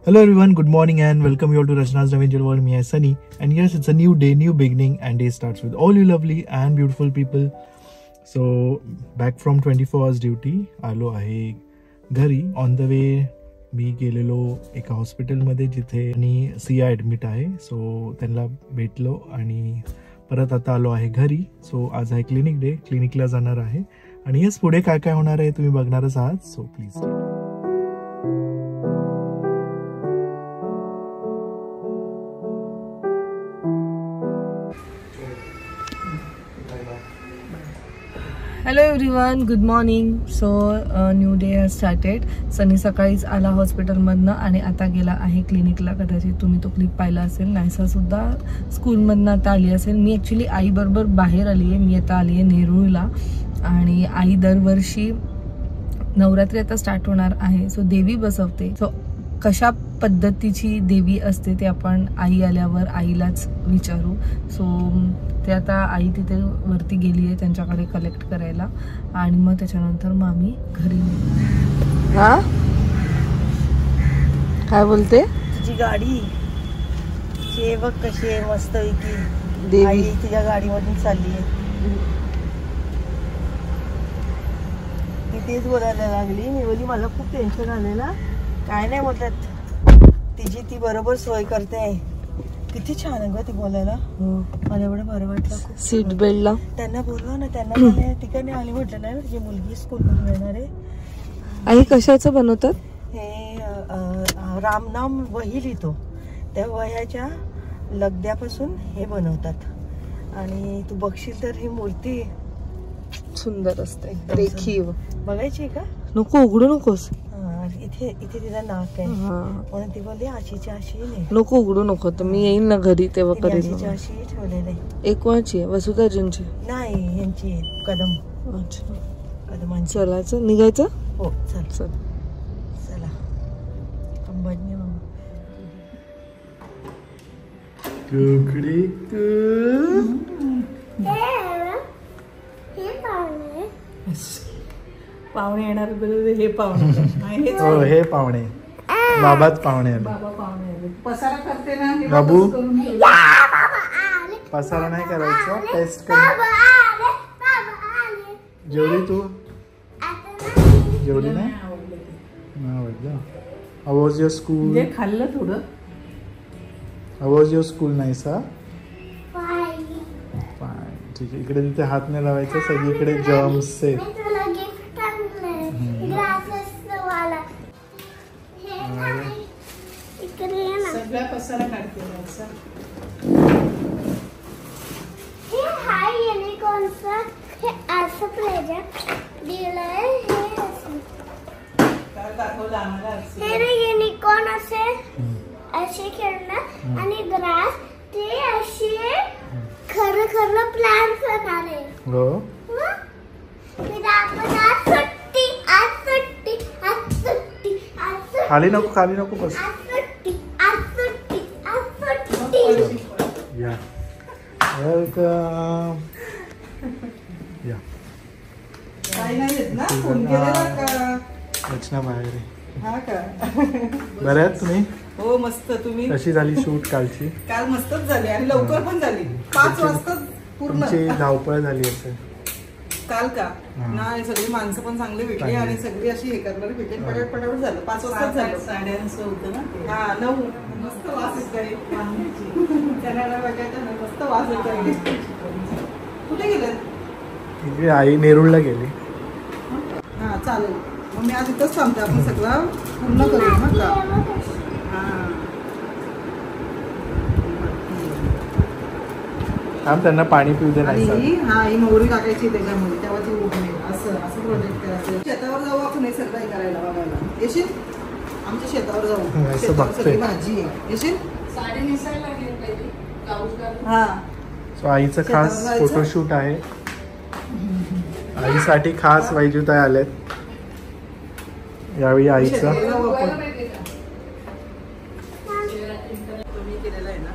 Hello everyone, good morning and welcome you all to Rachna's Adventure World. Me, Sunny, and yes, it's a new day, new beginning, and day starts with all you lovely and beautiful people. So back from 24 hours duty, आलो आहे घरी. On the way मी गेलेलो एका हॉस्पिटलमध्ये जिथे आणि Siya admit आहे. So त्यांना भेटलो आणि परत आता आलो आहे घरी. सो आज आहे क्लिनिक डे, क्लिनिकला जाणार आहे आणि येस पुढे काय काय होणार आहे तुम्ही बघणारच आहात. So please. Hello everyone, good morning. So new day has started. Sunny सकाळीच आला हॉस्पिटलमधनं आणि आता गेला आहे क्लिनिकला. कदाचित तुम्ही तो क्लिप पाहिला असेल. नायसासुद्धा स्कूलमधनं आता आली असेल. मी ॲक्च्युली आईबरोबर बाहेर आली आहे. मी आता आली आहे नेरूळला आणि आई दरवर्षी नवरात्री आता स्टार्ट होणार आहे. सो देवी बसवते. सो कशा पद्धतीची देवी असते ते आपण आई आल्यावर आईलाच विचारू. सो ते आता आई तिथे वरती गेली आहे त्यांच्याकडे कलेक्ट करायला आणि मग त्याच्यानंतर मग आम्ही घरी निघू. हा काय बोलते तुझी गाडी हे बघ कशी आहे मस्त पैकी. देवी तिच्या गाडीमधून चालली आहे. ती तेच बोलायला लागली. मी बोली मला खूप टेन्शन आलेला. काय नाही बोलतात, तिची ती बरोबर सोय करते. किती छान आहे ग ती बोलायला. मला एवढं बरं वाटलं खूप. सीट बेल्टला त्यांना बोलवा ना, त्यांना ठिकाणी आली म्हटलं नाही ना तिची मुलगी स्कूलमधून येणार आहे. आई कशाचं बनवतात? हे रामनाम वही लिहितो त्या वह्याच्या लगद्यापासून हे बनवतात. आणि तू बघशील तर ही मूर्ती सुंदर असते, रेखीव. बघायची का? नको, उघडू नकोस. इथे इथे तिला नाक आहे म्हणून ती बोलली आशीच्या आशी नाही. नको उघडू नको, तर मी येईन ना घरी तेव्हा करेन. आशीच्या आशी ठेवलेले. एक कोणाची आहे? वसुधाजींची नाही, यांची कदम. अच्छा, कदमांची. चलायचं, निघायचं. हो चल चल चला. अंबानी मामा पाहुणे येणार. हे पाहुणे हो, हे पाहुणे बाबाच पाहुणे. बाबा पाहुणे पसारा करते ना बाबू. पसारा नाही करायचा, टेस्ट कर. जेवली तू? जेवली नाही आवडलं. How was your school? खाल्लं थोडं. How was your school? Nice. हा ठीक आहे. इकडे तिथे हात नाही लावायचं, सगळीकडे जर्म्स आहे. सगळा पसारा काढते. हे हाय युनिकॉर्नचा हे असं प्रोजेक्ट दिलंय. काय दाखवलं आम्हाला? हे युनिकॉर्न असे खेळणार आणि ग्रास ते असे खरं खरं प्लांट्स होणार आहे. हो. खाली नको बस. या वेलकम. या काय नाही येत ना. फोन केलेला का? रचना बाहेर आहे. हा का? बरं आहेत तुम्ही? हो मस्त. तुम्ही? कशी झाली शूट कालची? काल मस्तच झाली आणि लवकर पण झाली. 5 वाजता पूर्ण. तुमची धावपळ झाली असेल काल का? नाही, सगळी माणसं पण चांगली भेटली आणि सगळी अशी हे करणारी भेटली. पटापट झालं. 5 वाजताच झालं. 8:30 होतं ना. हा 9. मस्त वास येत आहे. त्यांना बघायचं ना, मस्त वास येत आहे. कुठे गेले? आई नेरूळला गेली. हा चालेल. मग मी आज इथंच थांबते. आपण सगळं पूर्ण करू ना का? त्यांना पाणी पिऊ दे. नाही ही मोहरी टाकायची त्याच्यामध्ये, तेव्हा ती उठणे. असं प्रोजेक्ट करायचं. शेतावर जाऊ आपण हे सगळं करायला बघायला. येशील? आमच्या शेतावर जाऊ. शेतावर सगळी भाजी आहे. येशील? साडी नेसायला लागेल. हा. सो आईचं खास फोटोशूट आहे. आईसाठी खास वैजुताई आलेत यावेळी. आईचं केलेलं आहे ना.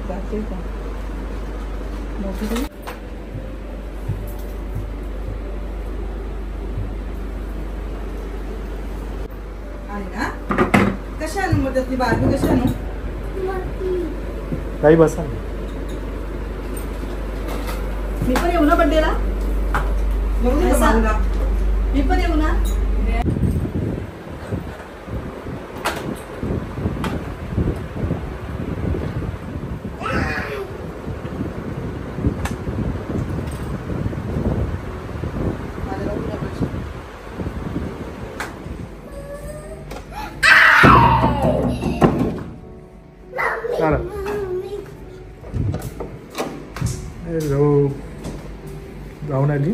जाते का? नंबर त्यातली बारबी कशी आणू? काही बसा. मी पण येऊ ना बड्डेला? मी पण येऊ ना? हॅलो, जाऊन आली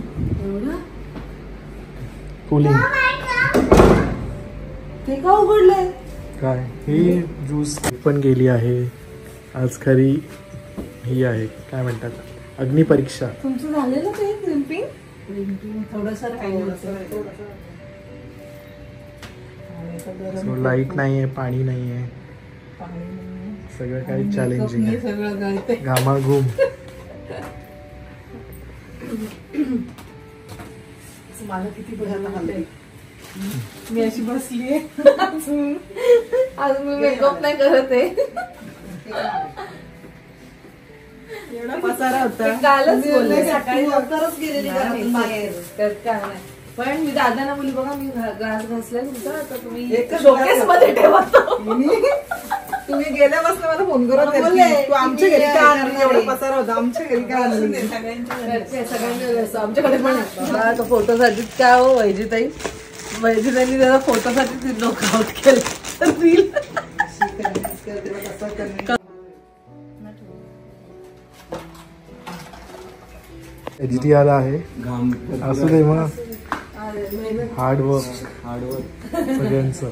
कूलिंग. ते का उघडलंय? काय ही ज्यूस पण गेली आहे आज. खरी ही आहे काय म्हणतात अग्निपरीक्षा. तुमचं झालेलं ते क्रिम्पिंग? थोडंसं लाईट नाहीये, पाणी नाहीये, सगळं काही चॅलेंजिंग आहे. सगळं घामाघूम. मला किती बरं. मी अशी बसलीये आज मी मेकअप नाही करत आहे. एवढा पसारा होता. कालच बोलले सकाळी लवकरच गेलेली बाहेर काय नाही. पण मी दादांना बोलली बघा मी ग्लास घासलाय तुमचा, आता तुम्ही शोकेस मध्ये ठेवा. तुम्ही गेल्यापासून मला फोन करत तू आमच्या घरी का आणली? एवढा पसारा होता, आमच्या घरी का आणली? सगळ्यांनी आमच्याकडे पण तो फोटोसाठी काय हो वैजिताई, वैजिताईंनी त्याला फोटोसाठी लोक आउट केलं रील. एचडी आला आहे. असू दे मग. हार्डवर्क सगळ्यांचं.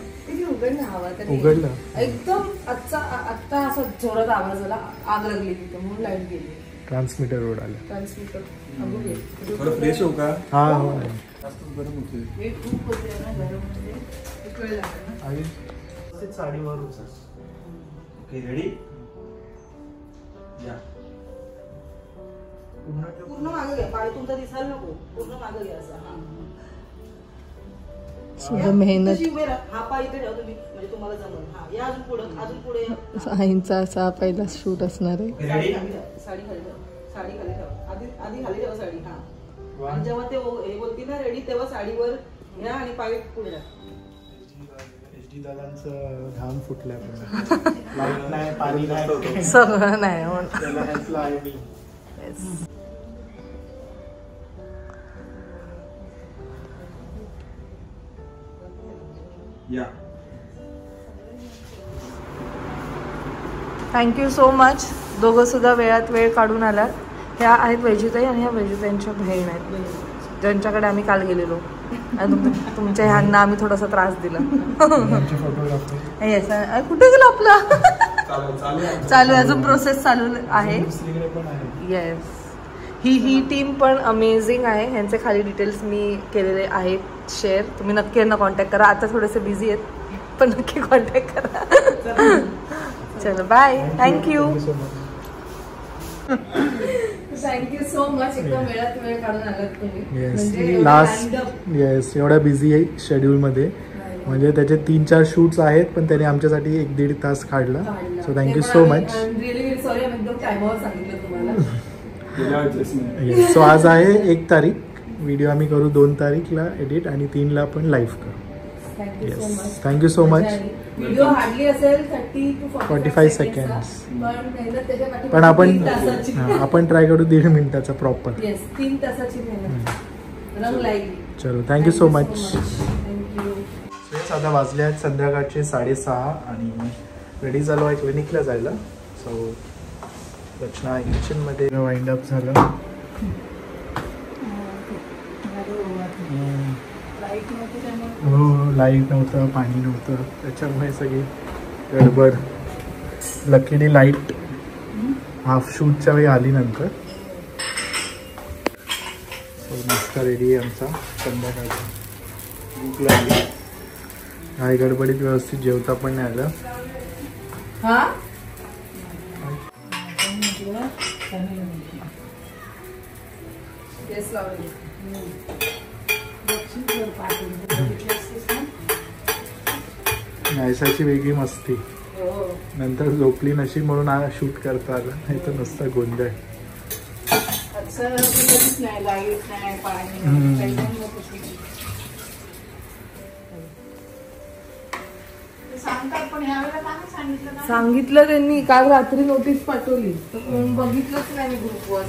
उघडलं एकदम आत्ता असा जोरात आवाज आला, आग लागली तिथे म्हणून लाईट गेली. ट्रान्समीटर रोड आला. ट्रान्समीटर फ्रेश हो का? हा हो. खूप होते ना घरामध्ये, एक वेळ लागला ना. साडीवर ओके रेडी. पूर्ण मागे घ्या, पाय तुमचा दिसायला नको, पूर्ण मागे घ्या असं. मेहनत. हा पाय इथे ठेवा तुम्ही, म्हणजे तुम्हाला जमल. हा या अजून पुढे, अजून पुढे. आईंचा असा पहिला शूट असणार आहे. साडी खाली ठेवा, साडी खाली ठेवा, साडी खाली ठेवा. आधी खाली ठेवा साडी. हा आणि जेव्हा ते हे बोलतील ना रेडी, तेव्हा साडीवर घ्या आणि पाय पुढे द्या. एचडी दादांचं घाम फुटलाय पण लाईट नाही, पाणी नाही, सगळं नाही म्हणून. त्याला हेल्पला आहे मी. Thank you so much. दोघं सुद्धा वेळात वेळ काढून आलात. ह्या आहेत वैजिताई आणि ह्या वैजिताईंच्या बहीण आहेत, ज्यांच्याकडे आम्ही काल गेलेलो. आणि तुमच्या ह्यांना आम्ही थोडासा त्रास दिला. येस. कुठे गेलो आपला? चालू आहे, अजून प्रोसेस चालू आहे. येस. ही टीम पण अमेझिंग आहे. ह्यांचे खाली डिटेल्स मी केलेले आहेत शेअर. तुम्ही नक्की यांना कॉन्टॅक्ट करा. आता थोडेसे बिझी आहेत पण नक्की कॉन्टॅक्ट करा. चलो bye. Thank you. Thank you so much. एकदम वेळात वेळ काढून आलात तुम्ही. लास्ट येस, एवढ्या बिझी शेड्यूल मध्ये, म्हणजे त्याचे 3-4 शूट्स आहेत, पण त्याने आमच्यासाठी 1-1.5 तास काढला. So thank you so much. Sorry आम्ही एकदम टाइमवर सांगितलं तुम्हाला. सो आज आहे 1 तारीख. व्हिडिओ आम्ही करू 2 तारीखला एडिट आणि 3ला पण लाईव्ह करू. Yes, thank you so much. Video hardly असेल 30 to 45 सेकंड्स, पण आपण ट्राय करू 1.5 मिनिटाचा प्रॉपर. 3 तासाची मेहनत. रंग लागली. चलो थँक्यू सो मच. आता वाजले आहेत संध्याकाळचे 6:30 आणि रेडी झालो आहे क्लिनिकला जायला. सो रचना किचनमध्ये वाइंड अप झालं. हो, लाईट नव्हतं, पाणी नव्हतं, त्याच्यामुळे सगळी गडबड. लकीली लाईट हाफ शूटच्या वेळी आली नंतर. नाश्ता रेडी आहे आमचा संध्याकाळचा. भूक लागली, काही गडबडीत व्यवस्थित जेवता पण नाही आलं. नायसाची वेगळी मस्ती. नंतर झोपली नशीब म्हणून शूट करता आलं, नाही तर नुसता गोंधळ. सांगितलं त्यांनी, काल रात्री नोटीस पाठवली तर बघितलंच नाही ग्रुपवर.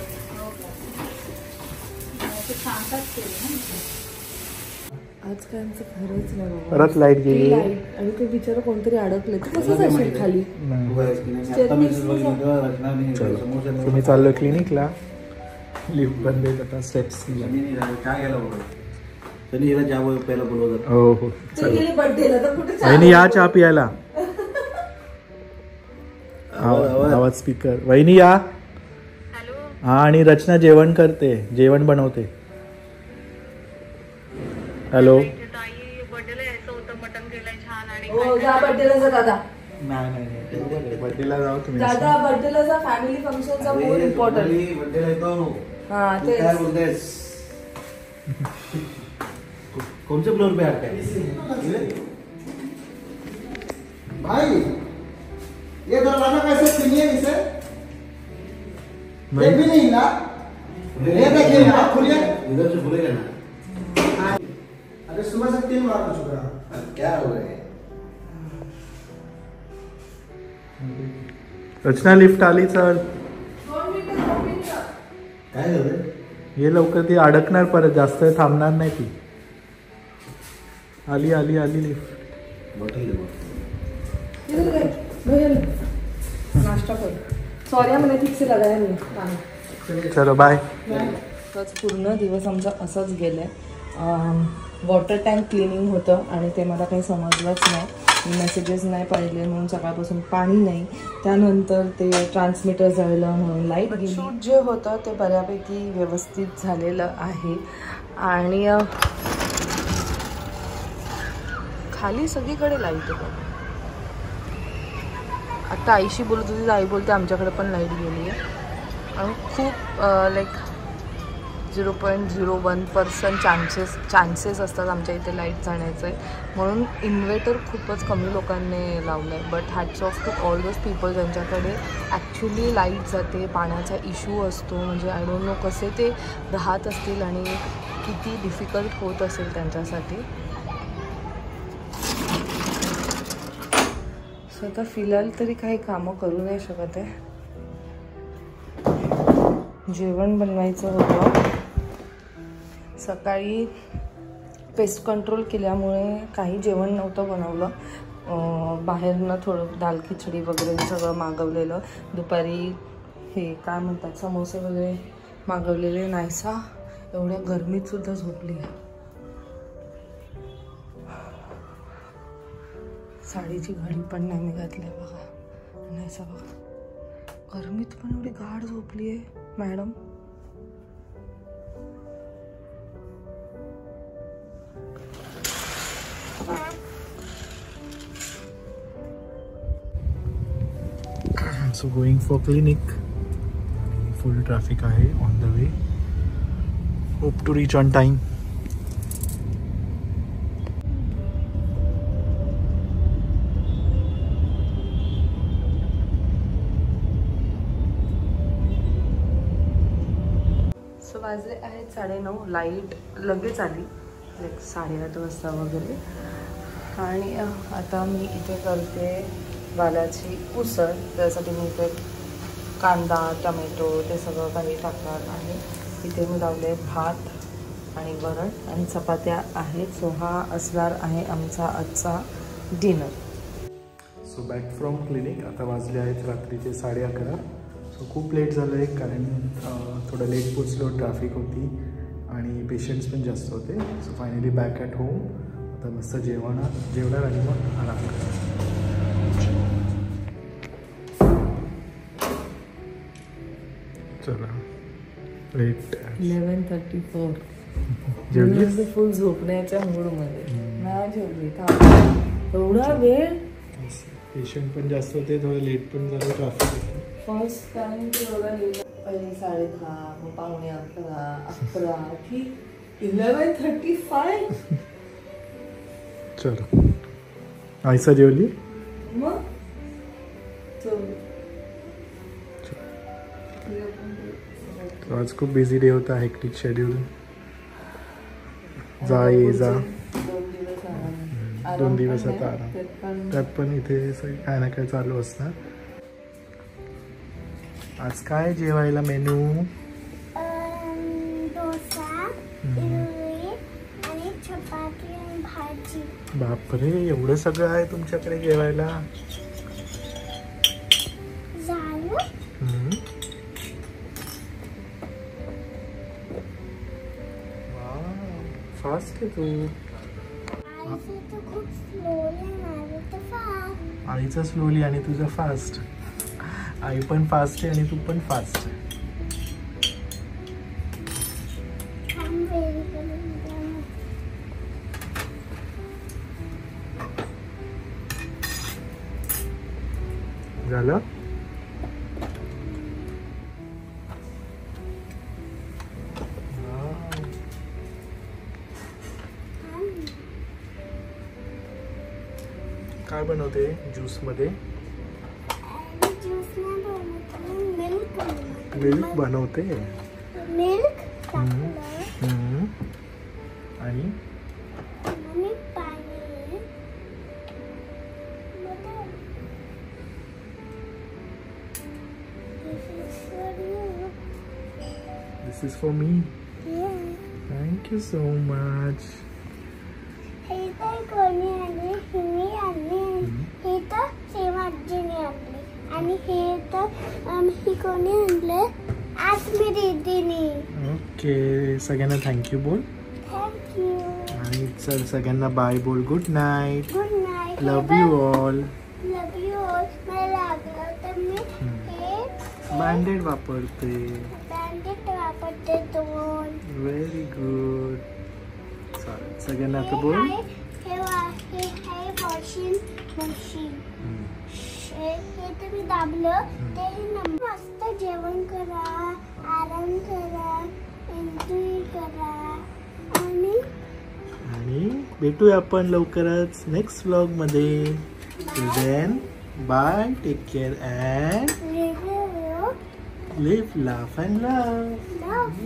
आज काय आमचं खरंच नाही बाबा. परत लाईट गेली आणि तो बिचारा कोणतरी अडकले. तू कसं जाशील खाली? तुम्ही चाललो क्लिनिकला, लिफ्ट बंद आहे आता, स्टेप्स. काय गेला त्यांनी हिला चहा प्यायला बोलवतात. हो हो बर्थडेला तर कुठे वहिनी या चहा पियाला. आवाज स्पीकर. वहिनी या. हा, आणि रचना जेवण करते, जेवण बनवते. हॅलो. बर्थडेला जा दादा. नाही बर्थडेला जाऊ तुम्ही. दादा बर्थडेला जा, फॅमिली फंक्शनचा मोर इम्पॉर्टंट. बर्थडेला येतो. हा ते काय बोलतेस? कौन से फ्लोर पे आता है भाई? ये दरवाजा कैसे खुली है इसे? ये भी नहीं ना, ये देखिए ना, खुलिए. इधर से खुलेगा ना. अरे सुबह से 3 बार हो चुका. क्या हो गया? रचना लिफ्ट आली, चल. काय झालं? ये लवकर, ती अडकणार परत, जास्त वेळ थांबणार नाही ती. आली आली आली लिफ्ट. बॉटल नाश्ता कर. सॉरी मैंने ठीक से लगाया नहीं. चलो बाय. आज पूर्ण दिवस आमचा असाच गेलाय. वॉटर टँक क्लिनिंग होतं आणि ते मला काही समजलंच नाही. मी मेसेजेस नाही पाहिले म्हणून सकाळपासून पाणी नाही. त्यानंतर ते ट्रान्समीटर जळलं म्हणून लाईट गेली. शूट जे होतं ते बऱ्यापैकी व्यवस्थित झालेलं आहे. आणि खाली सगळीकडे लाईट आहे. आता आईशी बोलत होती, आई बोलते आमच्याकडे पण लाईट गेली आहे. आणि खूप लाईक 0.01% चान्सेस असतात आमच्या इथे लाईट जाण्याचे. म्हणून इन्व्हर्टर खूपच कमी लोकांनी लावलं आहे. But hats off to all those people ज्यांच्याकडे ॲक्च्युली लाईट जाते, पाण्याचा इश्यू असतो. म्हणजे आय डोंट नो कसे ते राहत असतील आणि किती डिफिकल्ट होत असेल त्यांच्यासाठी. सो आता फिलहाल तरी काही कामं करू नाही शकत आहे. जेवण बनवायचं होतं. सकाळी पेस्ट कंट्रोल केल्यामुळे काही जेवण नव्हतं बनवलं. बाहेरनं थोडं दाल खिचडी वगैरे सगळं मागवलेलं. दुपारी हे काय म्हणतात समोसे वगैरे मागवलेले. नाहीसा एवढ्या गरमीतसुद्धा झोपली आहे. साडीची घडी पण नाही मी घातली बघा. नाहीसा बघा, गरमीत पण एवढी गाढ झोपली आहे madam. So going for clinic. Full traffic आहे on the way. Hope to reach on time. वाजले आहेत 9:30. लाईट लगेच आली, लाईक 8:30 वाजता वगैरे. आणि आता मी इथे करते वालाची उसळ. त्यासाठी मी इथे कांदा, टमॅटो ते सगळं काही टाकणार आहे. इथे मी लावले भात आणि वरण आणि चपात्या आहेत. सो हा असणार आहे आमचा आजचा dinner. So back from clinic. आता वाजले आहेत रात्रीचे 11:30. सो खूप लेट झालं आहे कारण थोडं लेट पोचलो, ट्रॅफिक होती आणि पेशंट्स पण जास्त होते. So finally back at home. आता मस्त जेवणार आणि मग आराम करणार. चला लेट 11:34. जेवली फुल झोपण्याच्या मूडमध्ये नाही जेवली. एवढा वेळ. पेशंट पण जास्त होते, थोडं लेट पण झालं, ट्रॅफिक होतं. फर्स्ट टाइम ते एवढा लिहिलं. पहिले 10:30, मग 11:45, 11 ठीक 11:35. चलो आयसा जेवली. मग आज खूप बिझी डे होता, हेक्टिक शेड्यूल. जा ये जा, 2 दिवस आता आराम. त्यात पण इथे काय ना काय चालू असणार. आज काय जेवायला मेनू? डोसा, इडली आणि चपाती आणि भाजी. बापरे, एवढं सगळं आहे तुमच्याकडे जेवायला. झालं. फास्ट आहे तू. आईचं तर खूप स्लोली, माझं तर फास्ट. आईचं स्लोली आणि तुझं फास्ट. आई पण फास्ट आहे आणि तू पण फास्ट आहे. झालं. काय बनवते ज्यूस मध्ये? मिल्क बनवते. मिल्क आणि पाणी. This is for me. Thank you so much. हे तर कोणी आणले, हिने आणले. हे तर सेवा आजीने आणले आणि हे तर ही कोणी आणले, आज मी दीदीने. ओके, सगळ्यांना थँक्यू बोल. थँक्यू. आणि चल सगळ्यांना बाय बोल. Good night. Good night. Love you all. Love you all. मला लागलं तर मी हे बँडेड वापरते. बँडेड वापरते 2. Very good. चालेल, सगळ्यांना आता बोल. हे वॉशिंग मशीन. हे तुम्ही दाबलं ते मस्त जेवण करा, आराम करा, एन्जॉय करा आणि भेटूया आपण लवकरच नेक्स्ट व्लॉग मध्ये. Till then bye, take care and live, laugh and love.